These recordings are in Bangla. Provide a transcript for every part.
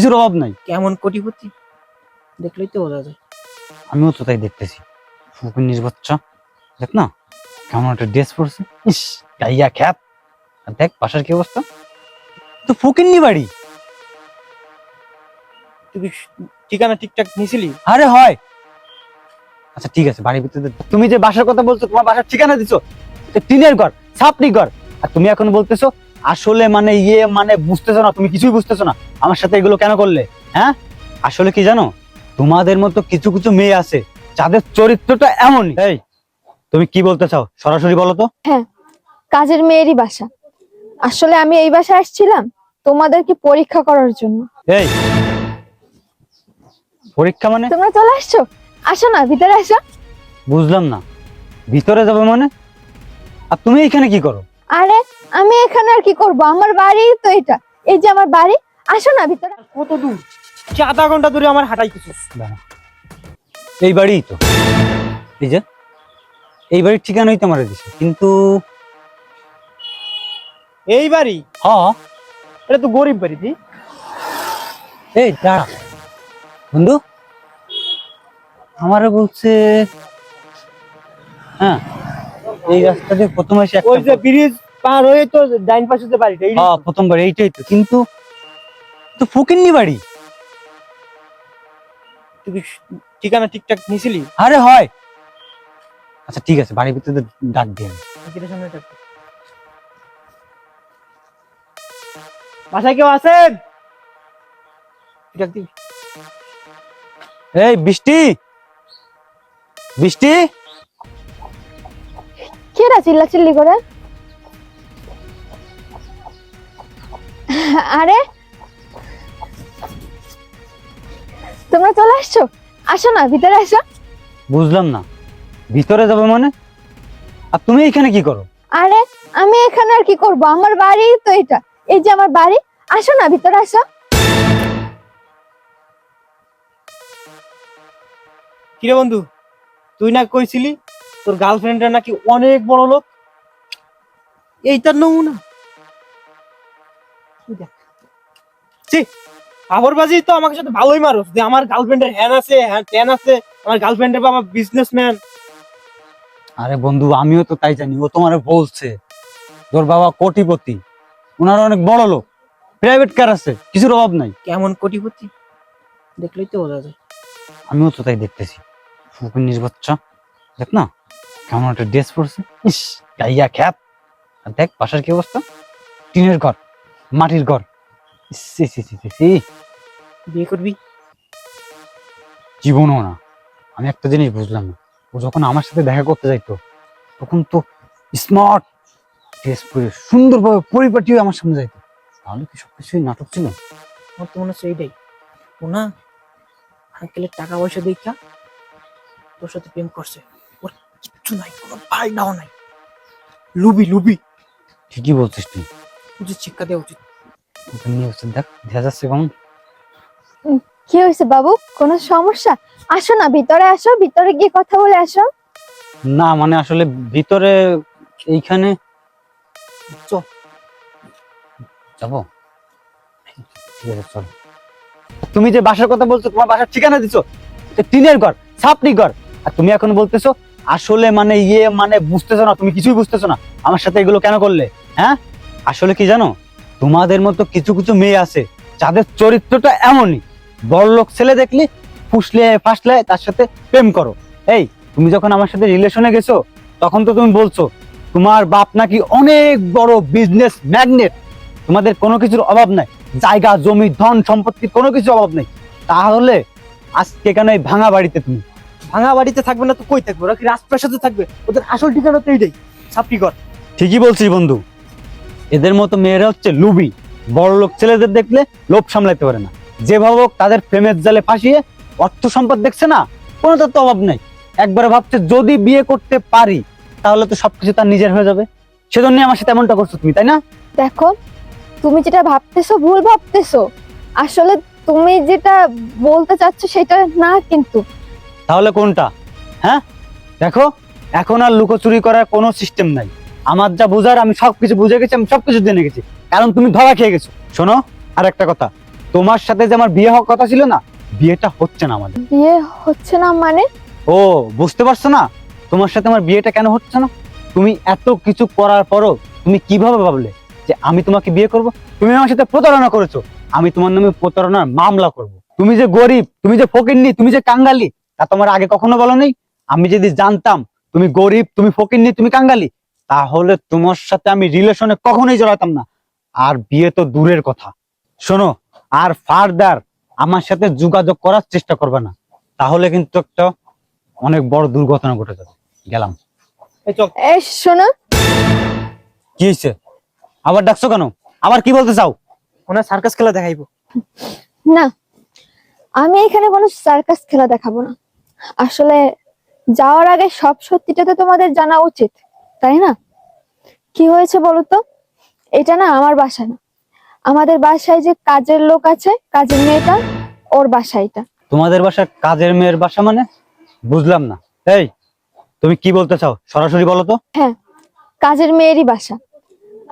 কিছুর অভাব নাই। কেমন কোটিপতি দেখলেই তো বোঝা যায়। আমিও তো তাই দেখতেছি। ফকিন্নির বাচ্চা, দেখ না কেমন একটা ড্রেস পরছে, ইস গাইয়া খ্যাত। আর দেখ বাসার কি অবস্থা, তো ফকিন্নি বাড়ি। তুই কি ঠিকানা ঠিকঠাক নিছিলি? আরে হয়, আচ্ছা ঠিক আছে, বাড়ির ভিতরে তুমি যে বাসার কথা বলছো, তোমার বাসার ঠিকানা দিছো টিনের ঘর, ছাপনি ঘর, আর তুমি এখন বলতেছো আসলে মানে মানে বুঝতেছো না, তুমি কিছুই বুঝতেছো না। আমার সাথে এগুলো কেন করলে? হ্যাঁ, আসলে কি জানো, তোমাদের মতো কিছু কিছু মেয়ে আছে যাদের চরিত্রটা এমনই। এই তুমি কি বলতে চাও সরাসরি বলো তো। হ্যাঁ, কাজের মেয়েরই বাসা। আসলে আমি এই বাসায় আসছিলাম তোমাদেরকে পরীক্ষা করার জন্য। এই পরীক্ষা মানে? তোমরা চলে আসছো, আসো না ভিতরে আসো। বুঝলাম না, ভিতরে যাবে মানে? আর তুমি এখানে কি করো? আরে আমি এখানে আর কি করব, আমার বাড়ি তো এটা, এই যে আমার বাড়ি। আসো না ভিতরে। কত দূর? আধা ঘন্টা ধরে আমার হাঁটাইতেছিস। দাঁড়া, এই বাড়িই তো, এই যে এই বাড়ির ঠিকানাই তো আমার দিছে, কিন্তু এই বাড়ি? হ্যাঁ। এটা তো গরিব বাড়ি। দি এই দাঁড়া বন্ধু, আমারে বলছে হ্যাঁ এই রাস্তা দিয়ে প্রথম এসে ওই যে ব্রিজ পার হয়ে তো ডাইন পাশে যে বাড়িটা, এই হ্যাঁ প্রথম বাড়ি এইটাই তো, কিন্তু তো ফকিন্নি বাড়ি। তুই কি ঠিকানা ঠিকঠাক নিছিলি? আরে হয়, আচ্ছা ঠিক আছে, বাড়ির ভিতরে ডাক দিয়ে আমি। বাসায় কেউ আছেন? ডাক দিবি। এই বৃষ্টি, বৃষ্টি। কেরা চিল্লাচিল্লি করে? আরে তোমরা চলে আসছো, আসো না ভিতরে আসো। বুঝলাম না, ভিতরে যাবে মানে? আর তুমি এখানে কি করো? আরে আমি এখানে আর কি করব, আমার বাড়ি তো এটা, এই যে আমার বাড়ি। আসো না ভিতরে আসো। কিরে বন্ধু, তুই না কইছিলি তোর গার্লফ্রেন্ডের নাকি অনেক বড় লোক? এইটার নমুনা। খবরবাজি তো আমাকে সাথে ভালোই মারো যে আমার গার্লফ্রেন্ডের হ্যান আছে, হ্যান ত্যান আছে, আমার গার্লফ্রেন্ডের বাবা বিজনেসম্যান। আরে বন্ধু, আমিও তো তাই জানি, ও তোমার বলছে তোর বাবা কোটিপতি, ওনার অনেক বড় লোক, প্রাইভেট কার আছে, কিছুর অভাব নাই। কেমন কোটিপতি দেখলেই তো বোঝা যায়। আমিও তো তাই দেখতেছি। ফকিন্নির বাচ্চা, দেখ না কেমন একটা ড্রেস পরছে, ইস গাইয়া খ্যাত। আর দেখ বাসার কি অবস্থা, টিনের ঘর, মাটির ঘর। ইস, ছি, ছি, ছি, ছি, ছি। বিয়ে করবি? জীবনও না। আমি একটা জিনিস বুঝলাম না, ও যখন আমার সাথে দেখা করতে যাইতো তখন তো স্মার্ট ড্রেস পরে সুন্দরভাবে পরিপাটি হয়ে আমার সামনে যাইতো, তাহলে কি সবকিছুই নাটক ছিল? আমার তো মনে হচ্ছে এইটাই। ও না আঙ্কেলের টাকা পয়সা দেখা তোর সাথে প্রেম করছে। ওর কিচ্ছু নাই, কোনো ভাই নাও নাই, লুবি লুবি। ঠিকই বলছিস তুই, উচিত শিক্ষা দেওয়া উচিত। ওকে নিয়ে হচ্ছে দেখ দেখা যাচ্ছে কেমন। কি হয়েছে বাবু, কোনো সমস্যা? আসো না ভিতরে আসো, ভিতরে গিয়ে কথা বলে আসো। না মানে আসলে ভিতরে এইখানে চল। যাবো, ঠিক আছে চল। তুমি যে বাসার কথা বলছো, তোমার বাসার ঠিকানা দিছো টিনের ঘর, ছাপনি ঘর, আর তুমি এখন বলতেছো আসলে মানে মানে বুঝতেছো না, তুমি কিছুই বুঝতেছো না। আমার সাথে এগুলো কেন করলে? হ্যাঁ, আসলে কি জানো, তোমাদের মতো কিছু কিছু মেয়ে আছে যাদের চরিত্রটা এমনই, বড়লোক ছেলে দেখলে ফুসলে ফাসলে তার সাথে প্রেম করো। এই তুমি যখন আমার সাথে রিলেশনে গেছো তখন তো তুমি বলছো তোমার বাপ নাকি অনেক বড় বিজনেস ম্যাগনেট, তোমাদের কোনো কিছুর অভাব নাই, জায়গা জমি ধন সম্পত্তির কোনো কিছু অভাব নেই, তাহলে আজকে কেন এই ভাঙা বাড়িতে তুমি? ভাঙা বাড়িতে থাকবে না তো কই থাকবে? ওরা কি রাজপ্রাসাদে থাকবে? ওদের আসল ঠিকানা তো এইটাই, ছাপড়ি ঘর। ঠিকই বলছিস বন্ধু, এদের মতো মেয়েরা হচ্ছে লুবি, বড় লোক ছেলেদের দেখলে লোভ সামলাতে পারে না, যে ভাবক তাদের প্রেমের জালে ফাঁসিয়ে অর্থ সম্পদ দেখছে না, কোনো তার তো অভাব নেই, একবারে ভাবছে যদি বিয়ে করতে পারি তাহলে তো সবকিছু তার নিজের হয়ে যাবে, সেজন্য আমার সাথে এমনটা করছো তুমি, তাই না? দেখো, তুমি যেটা ভাবতেছো ভুল ভাবতেছো। আসলে তুমি যেটা বলতে চাচ্ছ সেটা না কিন্তু। তাহলে কোনটা? হ্যাঁ দেখো, এখন আর লুকোচুরি করার কোনো সিস্টেম নাই, আমার যা বোঝার আমি সবকিছু বুঝে গেছি, আমি সবকিছু জেনে গেছি, কারণ তুমি ধরা খেয়ে গেছো। শোনো আর একটা কথা, তোমার সাথে যে আমার বিয়ে হওয়ার কথা ছিল না, বিয়েটা হচ্ছে না আমাদের। বিয়ে হচ্ছে না মানে? ও, বুঝতে পারছো না তোমার সাথে আমার বিয়েটা কেন হচ্ছে না? তুমি এত কিছু করার পরও তুমি কিভাবে ভাবলে যে আমি তোমাকে বিয়ে করব? তুমি আমার সাথে প্রতারণা করেছো, আমি তোমার নামে প্রতারণার মামলা করব। তুমি যে গরিব, তুমি যে ফকিন্নি, তুমি যে কাঙ্গালি, তা তোমার আগে কখনো বলো নেই? আমি যদি জানতাম তুমি গরিব, তুমি ফকিন্নি, তুমি কাঙ্গালি, তাহলে তোমার সাথে আমি রিলেশনে কখনোই জড়াতাম না। আর বিয়ে তো দূরের কথা। শোনো, আর ফার্দার আমার সাথে যোগাযোগ করার চেষ্টা করবে না, তাহলে কিন্তু একটা অনেক বড় দুর্ঘটনা ঘটে যাবে। গেলাম। এই চল। এই শোনো, কি হয়েছে? আবার ডাকছো কেন? আবার কি বলতে চাও? ওনা সার্কাস খেলা দেখাইবো। না আমি এখানে কোনো সার্কাস খেলা দেখাবো না। আসলে যাওয়ার আগে সব সত্যিটা তো তোমাদের জানা উচিত, তাই না? কি হয়েছে বলো তো? এটা না আমার বাসা না। আমাদের বাসায় যে কাজের লোক আছে, কাজের মেয়েটা, ওর বাসা এটা। তোমাদের বাসার কাজের মেয়ের বাসা মানে? বুঝলাম না। এই, তুমি কি বলতে চাও সরাসরি বলো তো। হ্যাঁ, কাজের মেয়েরই বাসা।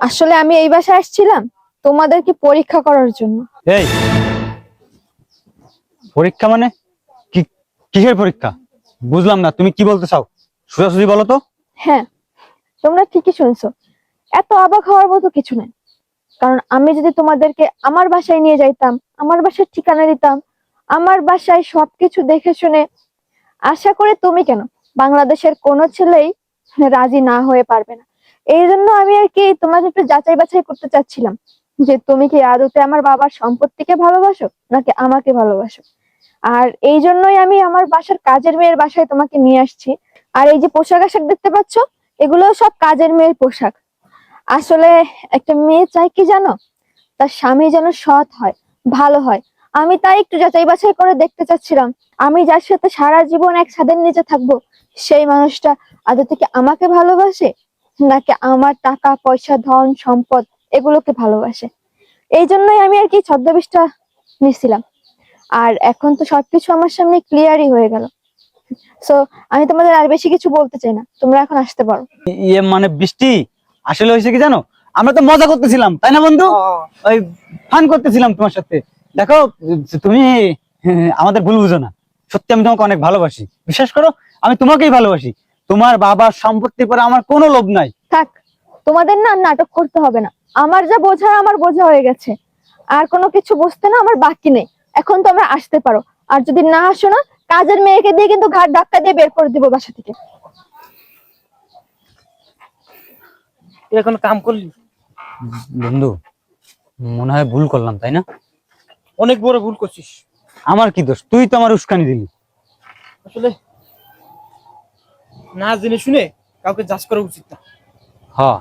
আসলে আমি এই বাসায় আসছিলাম তোমাদেরকে পরীক্ষা করার জন্য। এই, পরীক্ষা মানে? কি, কিসের পরীক্ষা? বুঝলাম না, তুমি কি বলতে চাও সোজাসুজি বলো তো। হ্যাঁ, তোমরা ঠিকই শুনছো। এত অবাক হওয়ার মতো কিছু নাই। কারণ আমি যদি তোমাদেরকে আমার বাসায় নিয়ে যাইতাম, আমার বাসার ঠিকানা দিতাম, আমার বাসায় সবকিছু দেখে শুনে, আশা করি তুমি কেন, বাংলাদেশের কোনো ছেলেই রাজি না হয়ে পারবে না। এই জন্য আমি আর কি তোমাকে একটু যাচাই বাছাই করতে চাচ্ছিলাম যে তুমি কি আদতে আমার বাবার সম্পত্তিকে ভালোবাসো নাকি আমাকে ভালোবাসো। আর এই জন্যই আমি আমার বাসার কাজের মেয়ের বাসায় তোমাকে নিয়ে আসছি। আর এই যে পোশাক আশাক দেখতে পাচ্ছ, এগুলো সব কাজের মেয়ের পোশাক। আসলে একটা মেয়ে চায় কি জানো? তার স্বামী যেন সৎ হয়, ভালো হয়। আমি তাই একটু যাচাই বাছাই করে দেখতে চাচ্ছিলাম, আমি যার সাথে সারা জীবন এক ছাদের নিচে থাকবো, সেই মানুষটা আদৌ থেকে আমাকে ভালোবাসে নাকি আমার টাকা পয়সা ধন সম্পদ এগুলোকে ভালোবাসে। এই জন্যই আমি আর কি ছদ্মবেশটা নিছিলাম। আর এখন তো সবকিছু আমার সামনে ক্লিয়ারই হয়ে গেল। সো আমি তোমাদের আর বেশি কিছু বলতে চাই না, তোমরা এখন আসতে পারো। ইয়ে মানে বৃষ্টি, আসলে হয়েছে কি জানো, আমরা তো মজা করতেছিলাম তাই না বন্ধু? ওই ফান করতেছিলাম তোমার সাথে। দেখো, তুমি আমাদের ভুল বুঝো না। সত্যি আমি তোমাকে অনেক ভালোবাসি, বিশ্বাস করো। আমি তোমাকেই ভালোবাসি। তোমার বাবার সম্পত্তির পরে আমার কোনো লোভ নাই। থাক, তোমাদের না আর নাটক করতে হবে না। আমার যা বোঝা আমার বোঝা হয়ে গেছে। আর কোনো কিছু বুঝতে না আমার বাকি নেই। এখন তোমরা আসতে পারো। আর যদি না আসো না, কাজের মেয়েকে দিয়ে কিন্তু ঘাট ধাক্কা দিয়ে বের করে দিব বাসা থেকে। তুই এখন কাম করলি, বন্ধু, মনে হয় ভুল করলাম তাই না? অনেক বড় ভুল করছিস। আমার কি দোষ? তুই তো আমার উস্কানি দিলি। আসলে না জেনে শুনে কাউকে জাজ করা উচিত না। হ্যাঁ,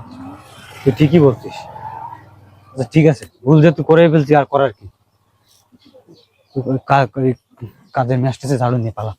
তুই ঠিকই বলছিস। আচ্ছা ঠিক আছে, ভুল যেহেতু করে ফেলছি, আর করার কি? তুই ওই কাজের ম্যাচটা ঝাড়ু নিয়ে পালা।